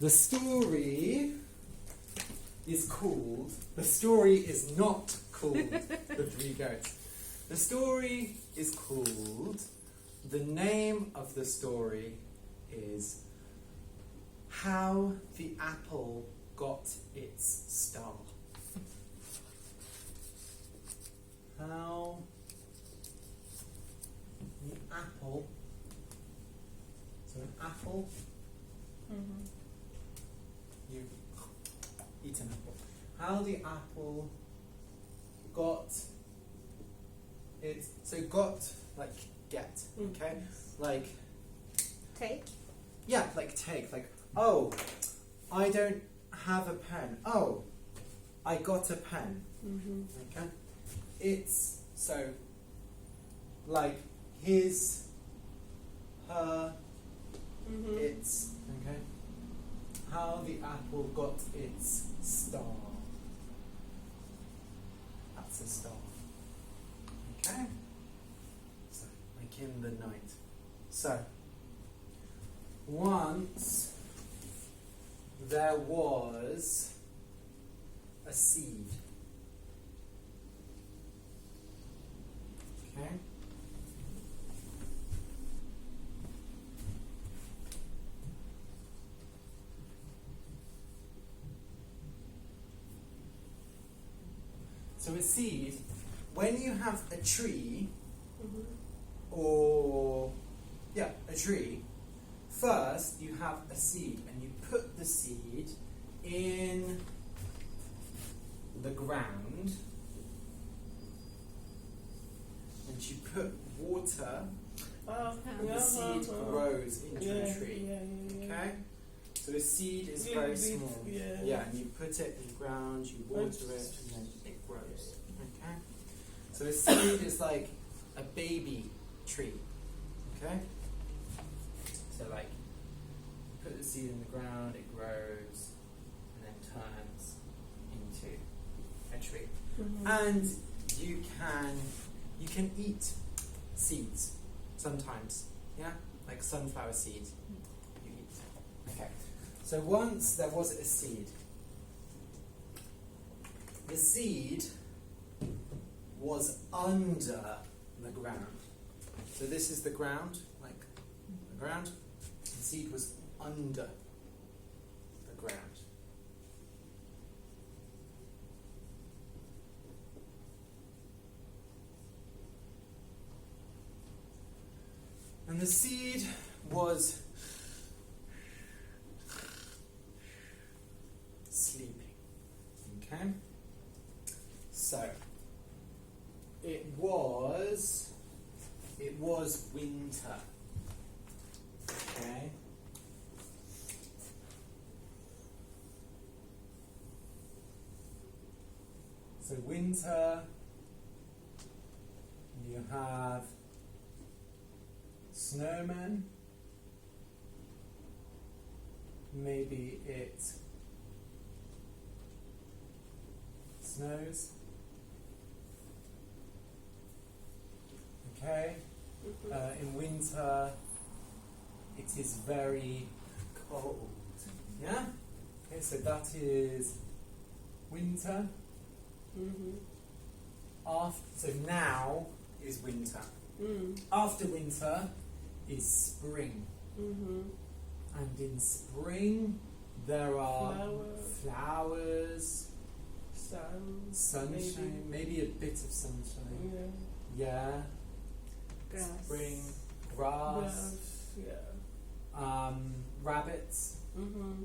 The story is called. The story is not called The Three Goats. The story is called. The name of the story is How the Apple Got Its Star. How the apple. So an apple. Mm-hmm. You eat an apple. How the apple got it. So got like get. Okay. Like Take. yeah. Like take. Like oh, I don't have a pen. Oh, I got a pen. Mm-hmm. Okay. It's so like his, her, Mm-hmm. its. Okay. How the apple got its star. That's a star. Okay. So like in the night. So once there was a seed. Okay. So a seed, when you have a tree, Mm-hmm. or yeah, a tree, first you have a seed and you put the seed in the ground and you put water and the seed grows into a tree. Okay? So a seed is very small. Yeah, and you put it in the ground, you water it, and then it grows. Okay? So a seed is like a baby tree. Okay? So like, put the seed in the ground, it grows, and then turns into a tree. Mm-hmm. And you can eat seeds sometimes. Yeah? Like sunflower seeds. You eat. Okay. So once there was a seed. The seed was under the ground. So this is the ground, like the ground. The seed was under the ground. And the seed was sleeping. Okay? So it was winter. Okay? So winter, you have snowman. Maybe it snows. Okay? In winter, it is very cold. Yeah? Okay, so that is winter. Mm-hmm. So now is winter. Mm. After winter is spring. Mm-hmm. And in spring, there are flowers, sunshine, maybe a bit of sunshine. Yeah. Grass. Spring, grass. Yeah. Rabbits. Mm-hmm.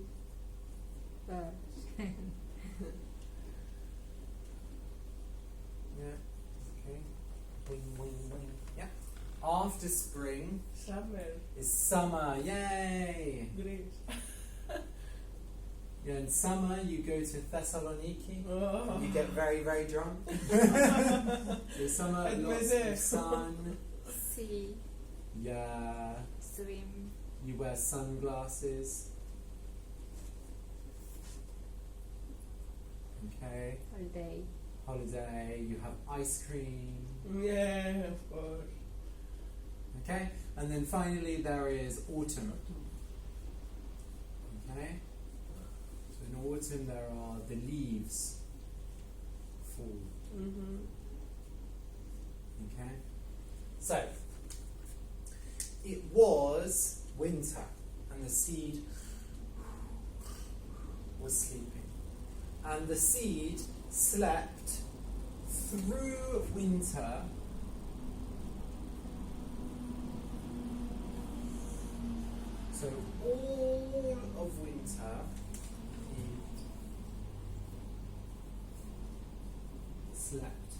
Yeah. Okay. Wing, wing, wing. Yeah. After spring Summer. is summer. Yay! Great. Yeah, in summer you go to Thessaloniki. Oh. You get very, very drunk. So summer, lots of sun. See, Yeah. swim, You wear sunglasses. Okay. all day. Holiday. You have ice cream. Yeah, of course. Okay. And then finally there is autumn. Okay. autumn there are the leaves fall. Okay? So, it was winter and the seed was sleeping. And the seed slept through winter so all of winter he slept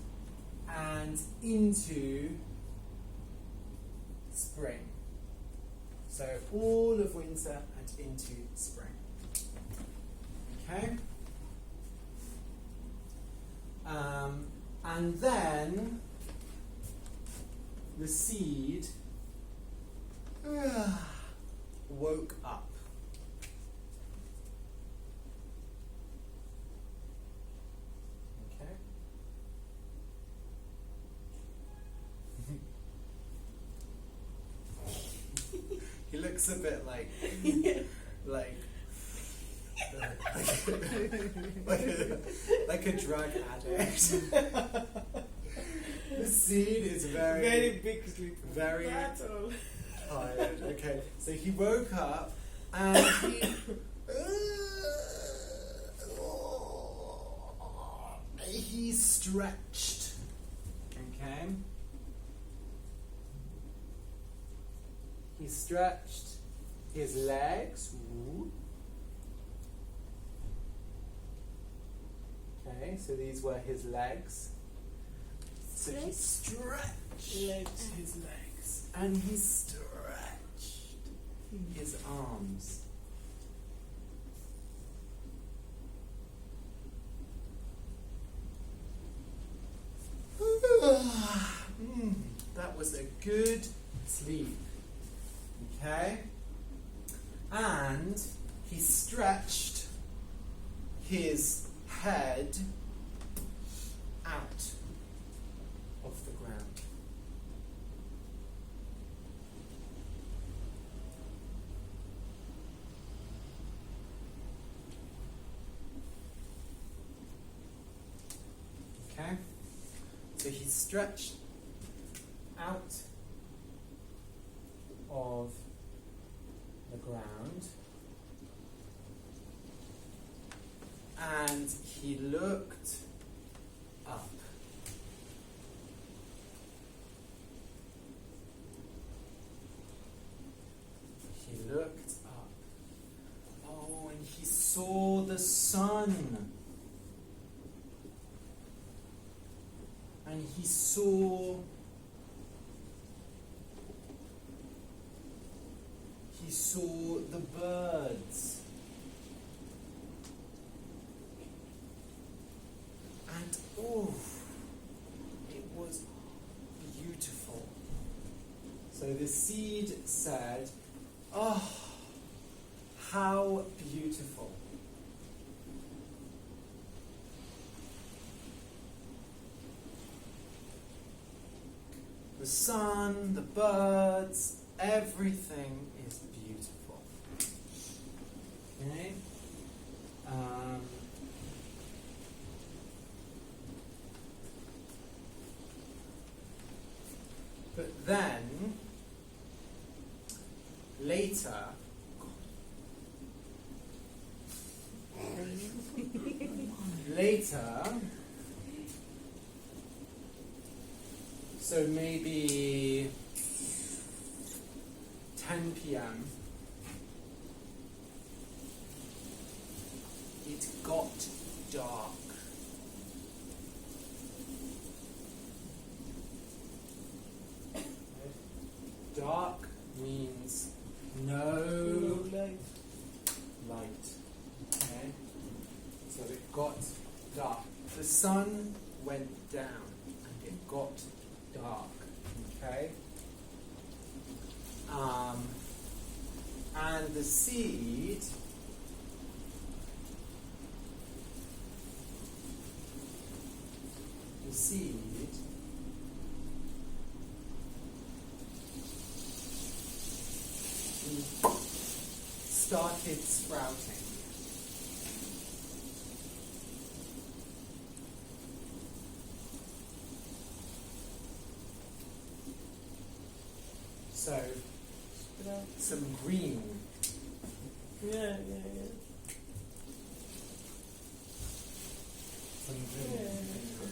and into spring. So all of winter and into spring. Okay? And then the seed woke up. Okay? He looks a bit like like a drug addict. The seed is very big sleep. Very That's all. tired. Okay, so he woke up and he stretched. Okay, he stretched his legs. Ooh. Okay, so these were his legs. So he stretched his legs and he stretched his arms. That was a good sleep. Okay? And he stretched his head out of the ground. Okay? So he stretched out of the ground and he looked up. He looked up. Oh, and he saw the sun. And he saw the birds. And oh, it was beautiful. So the seed said, "Oh, how beautiful." The sun, the birds, everything is beautiful. Okay? But then, later, so maybe 10 p.m., it got dark. Dark means no light. Okay? So it got dark. The sun went down and it got dark. Okay? And the seed started sprouting. some green. Yeah. Some green. Yeah.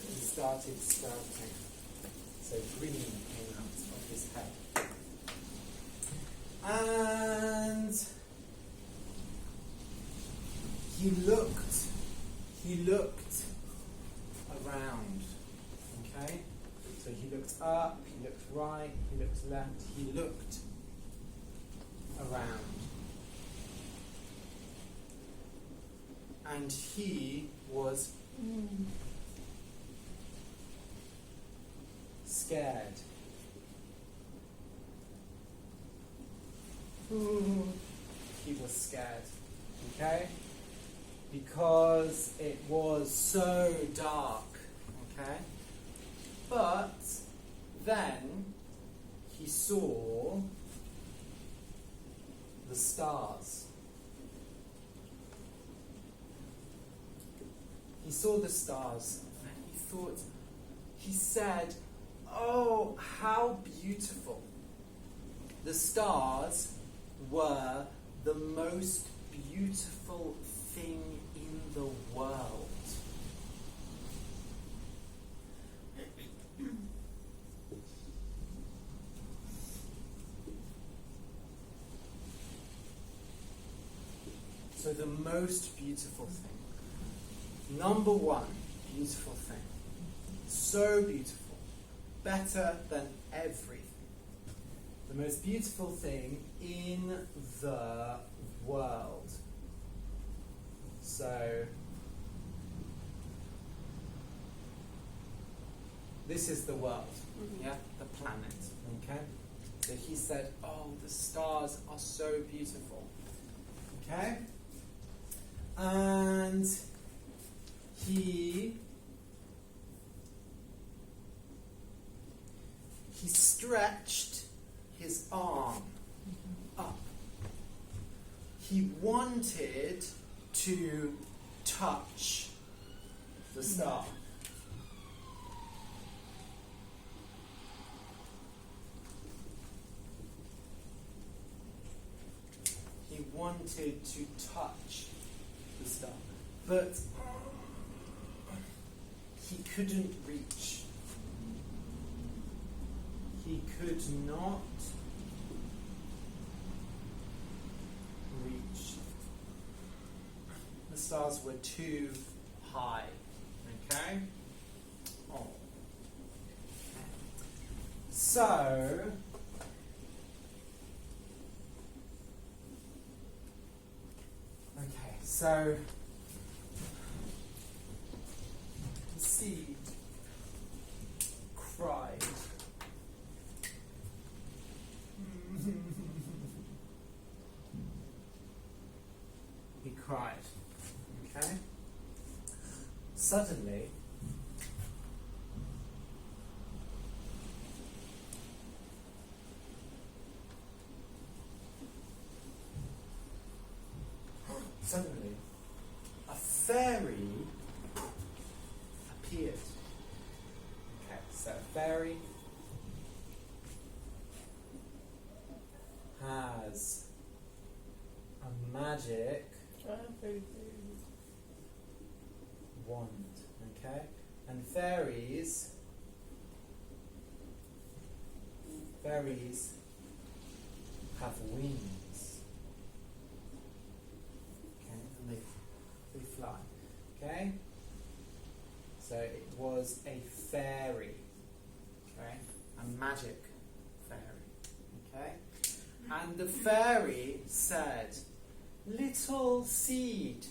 He started sprouting. So green came out of his head. And he looked around. Okay? So he looked up, he looked right, he looked left, he looked around. And he was scared. He was scared. Okay? Because it was so dark. Okay? But then he saw the stars. He saw the stars and he said, oh, how beautiful. The stars were the most beautiful thing in the world. So the most beautiful thing. Number one beautiful thing. So beautiful. Better than everything. The most beautiful thing in the world. So this is the world. Yeah, the planet. Okay? So he said, oh, the stars are so beautiful. Okay? And he stretched his arm up. He wanted to touch the star. He wanted to touch the star, but he couldn't reach. He could not reach. The stars were too high. Okay? Oh. So So, the seed cried. He cried. Okay? Suddenly, a fairy appeared. Okay, so a fairy has a magic wand. Okay? And fairies have wings. Okay, and they fly. Okay? So it was a fairy. Okay? A magic fairy. Okay? And the fairy said, "Little seed,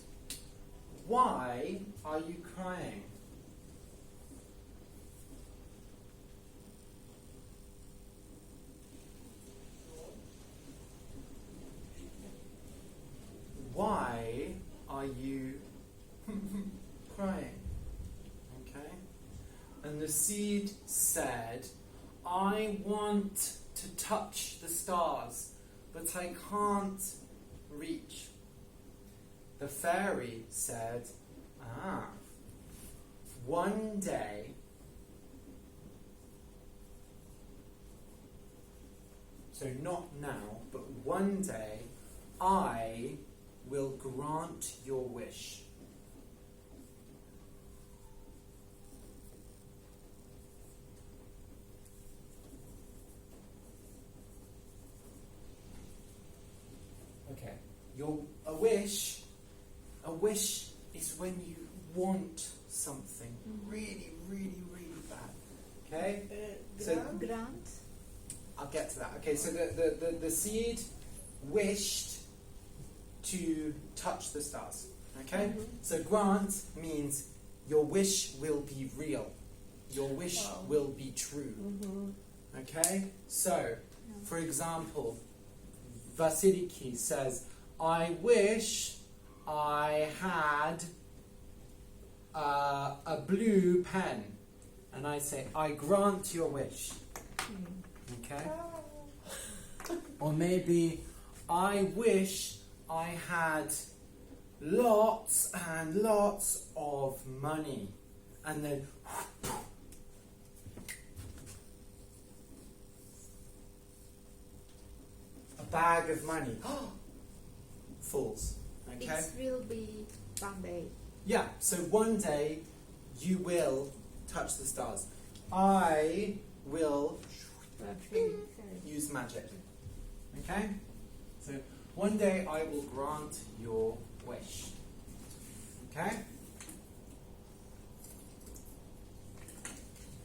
why are you crying?" Why are you crying? Okay? And the seed said, "I want to touch the stars, but I can't reach." The fairy said, one day So not now, but one day I will grant your wish. Okay. A wish is when you want something really, really, really bad. Okay? Grant. I'll get to that. Okay, so the seed wished to touch the stars. Okay? So grant means your wish will be real. Your wish will be true. Okay? So, for example, Vasiliki says, I wish I had a blue pen. And I say, I grant your wish. Okay? Or maybe, I wish I had lots and lots of money. And then a bag of money falls. Okay? It will be one day. Yeah, so one day you will touch the stars. I will use magic. Okay? So one day I will grant your wish. Okay?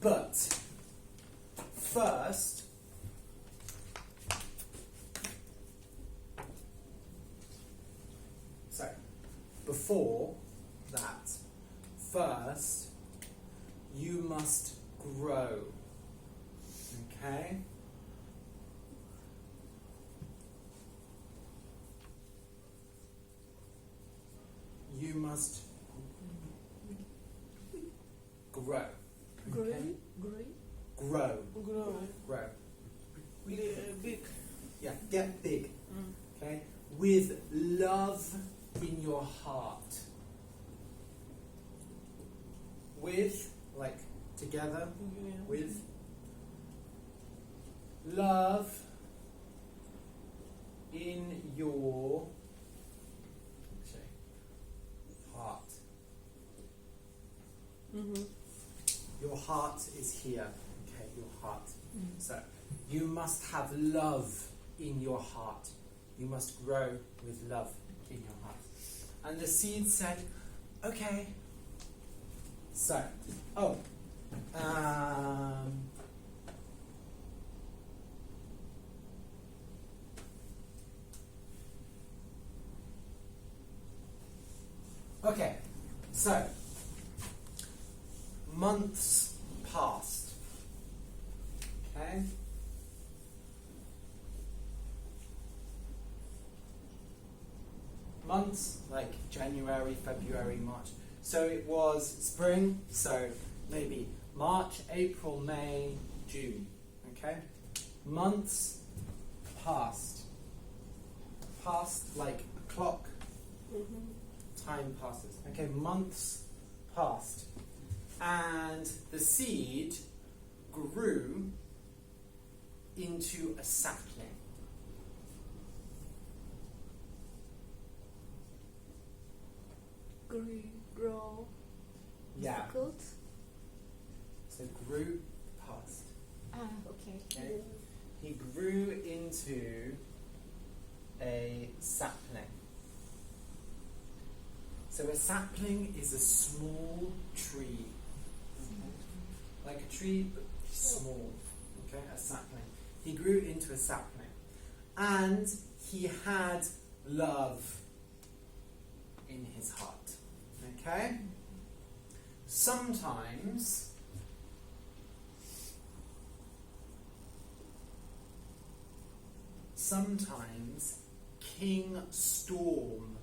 But first, so before that, first you must grow. Okay? You must grow. Okay? Grow. Grow. Big. Yeah, get big. Okay? With love in your heart. With, like, together. With love in your heart. Your heart is here. Okay, your heart. So, you must have love in your heart. You must grow with love in your heart. And the seed said, okay. So, okay, so months passed. Okay? Months like January, February, March. So it was spring, so maybe March, April, May, June. Okay? Months passed. Passed like a clock. Time passes. Okay, months passed. And the seed grew into a sapling. Grow. Yeah. Difficult. So grew past. Okay. Okay. He grew into a sapling. So a sapling is a small tree. Like a tree, but small. Okay, a sapling. He grew into a sapling. And he had love in his heart. Okay? Sometimes King Storm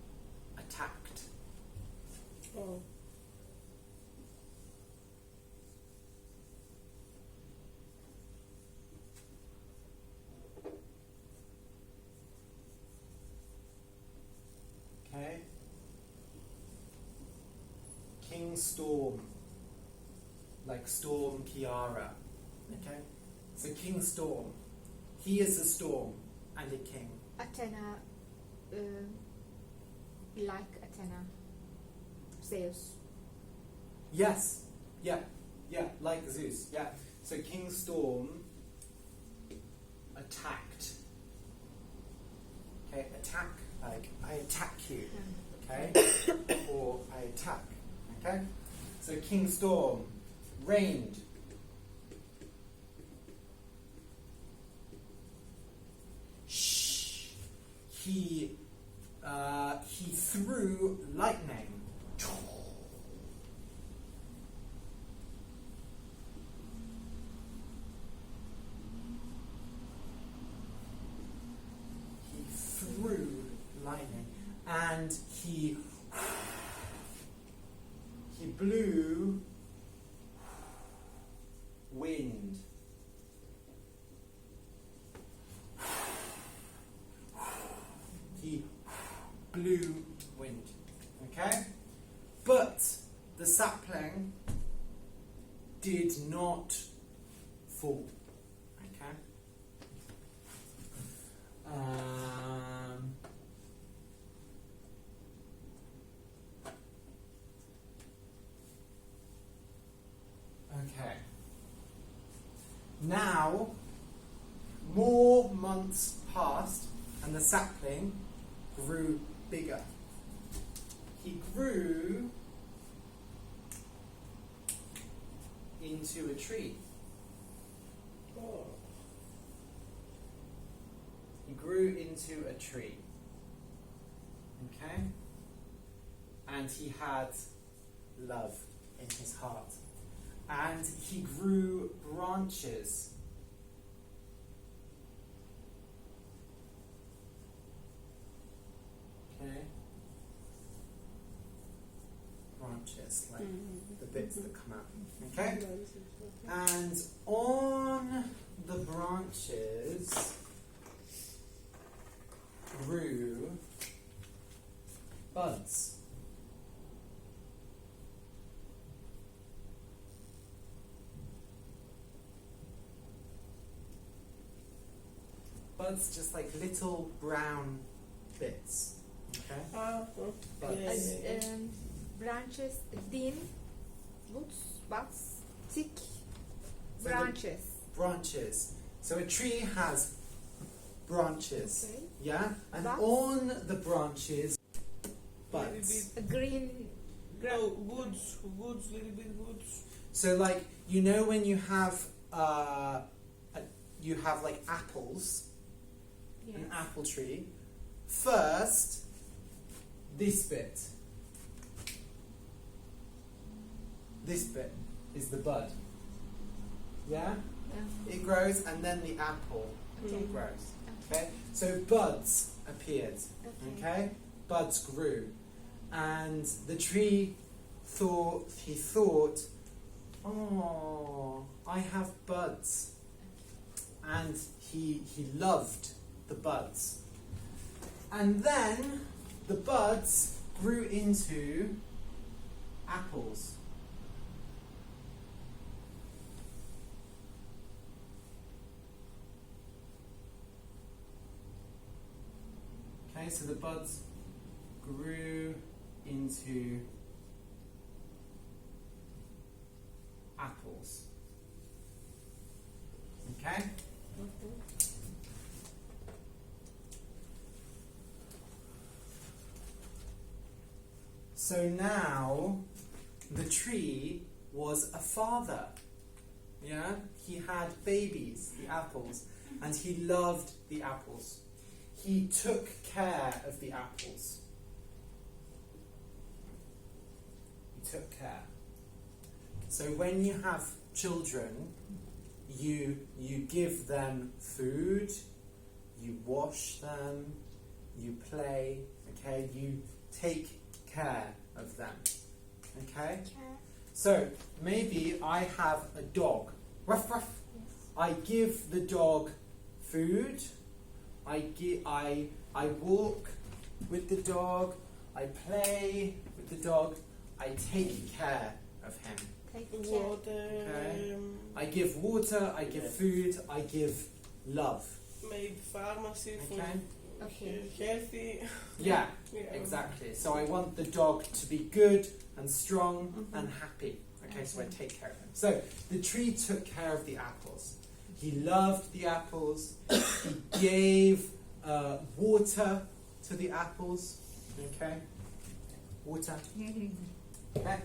attacked. Okay? King Storm. Like Storm Kiara. Okay? So King Storm, He is a storm and a king. Athena, like Athena, Zeus. Yes. Yeah. Yeah. Like Zeus. Yeah. So King Storm attacked. Okay. Attack. Like I attack you. Okay. Or I attack. Okay. So King Storm reigned. Shh. He threw lightning. He threw lightning, and he blew wind. He blew wind. Okay? But the sapling did not fall. Okay? Okay. Now, more months passed, and the sapling grew bigger. He grew into a tree. Oh. He grew into a tree. Okay? And he had love in his heart. And he grew branches. Okay? Branches, like the bits that come out. Okay? And on the branches grew buds. Buds, just like little brown bits. Okay? Buds. Branches, thin, roots, buds, thick So branches. Branches. So a tree has branches. Okay. Yeah? And Buds. on the branches, buds. A green. Goods, little bit goods. So like, you know when you have like apples, Yes. an apple tree, first this bit is the bud. Yeah? Yeah. It grows and then the apple Okay. grows. Okay? So buds appeared. Okay? Buds grew. And the tree thought, oh, I have buds. And he loved the buds. And then the buds grew into apples. Okay, so the buds grew into apples. Okay? So now the tree was a father. Yeah? He had babies, the apples, and he loved the apples. He took care of the apples. He took care. So when you have children, you give them food, you wash them, you play, okay? You take care of them, okay? So maybe I have a dog. Ruff, ruff. Yes. I give the dog food. I walk with the dog. I play with the dog. I take care of him. Take care. Water. Okay. I give water. I give food. I give love. made pharmacy for Okay. healthy. Yeah, Yeah. exactly. So I want the dog to be good and strong Mhm. and happy. Okay, so I take care of him. So the tree took care of the apples. He loved the apples. He gave water to the apples. Okay, water. Okay,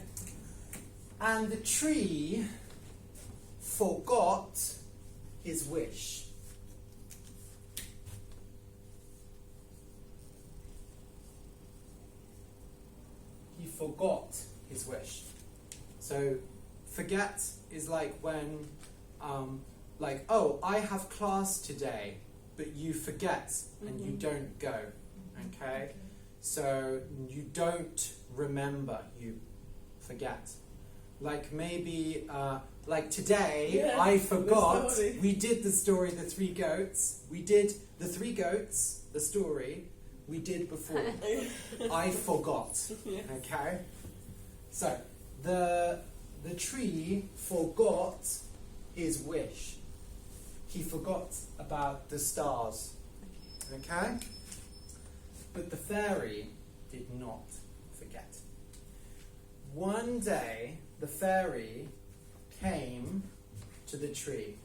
and the tree forgot his wish. He forgot his wish. So, forget is like when, like, oh, I have class today, but you forget and you don't go. Okay? So, you don't remember, you forget. Like maybe, like today, Yeah, I forgot, the story. we did the story, The Three Goats. We did the Three Goats, the story, we did before. I forgot. Yes. Okay? So, the tree forgot his wish. He forgot about the stars. Okay? But the fairy did not forget. One day, the fairy came to the tree,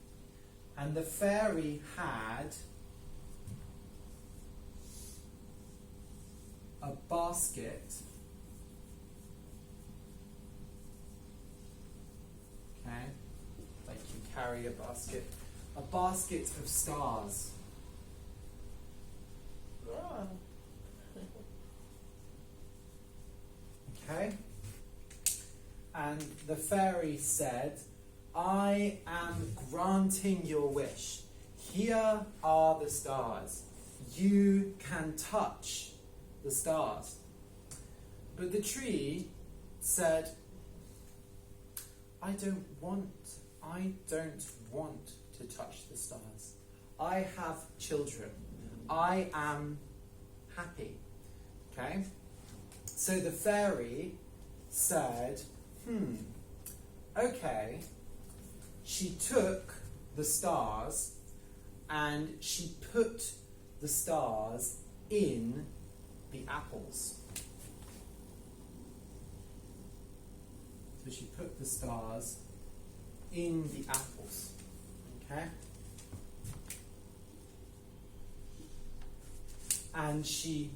and the fairy had a basket. Okay, like you carry a basket of stars. Ah. Okay? And the fairy said, I am granting your wish. Here are the stars. You can touch the stars. But the tree said, I don't want to touch the stars. I have children. I am happy. Okay? So the fairy said, okay. She took the stars and she put the stars in the apples. So she put the stars in the apples. Okay? And she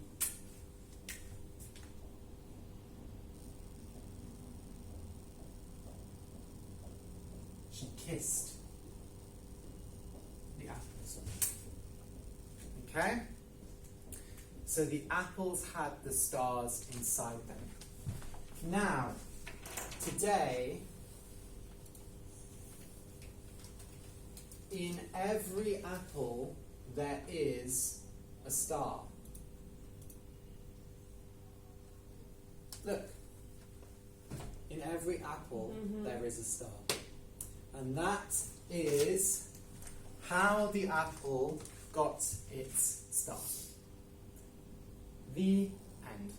kissed the apples. Okay? So the apples had the stars inside them. Now, today, in every apple there is a star. Look, in every apple there is a star. And that is how the apple got its star. The end.